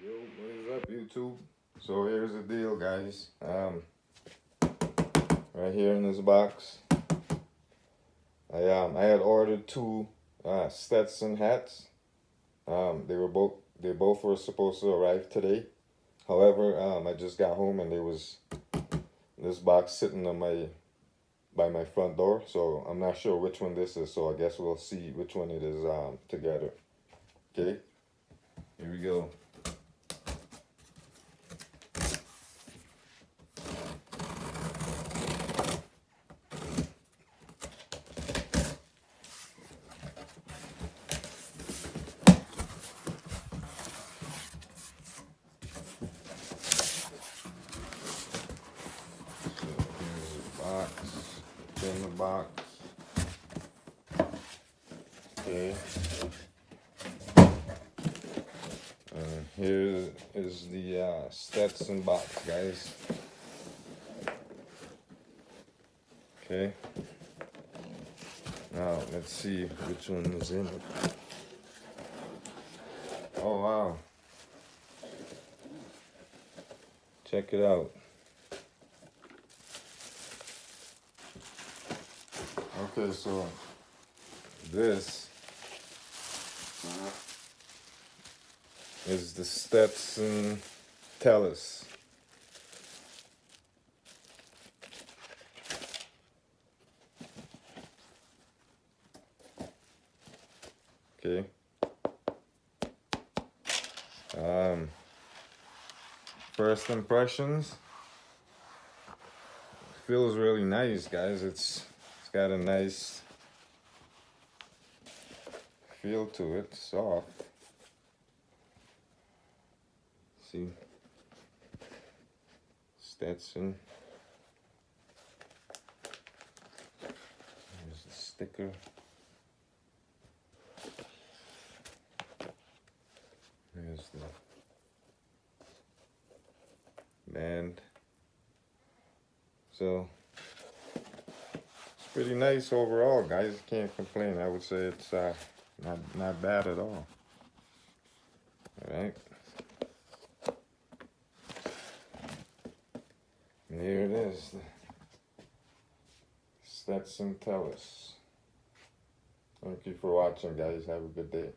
Yo, what is up, YouTube? So here's the deal, guys. Right here in this box, I had ordered two Stetson hats. They both were supposed to arrive today. However, I just got home and there was this box sitting on by my front door. So I'm not sure which one this is. So I guess we'll see which one it is together. Okay, here we go. In the box. Okay. Here is the Stetson box, guys. Okay. Now let's see which one is in it. Oh wow. Check it out. Okay, so this is the Stetson Tellus. Okay. First impressions. Feels really nice, guys. It's got a nice feel to it, soft. See, Stetson. There's the sticker. There's the band. So pretty nice overall, guys. Can't complain. I would say it's not bad at all. All right. And here it is, the Stetson Tellus. Thank you for watching, guys. Have a good day.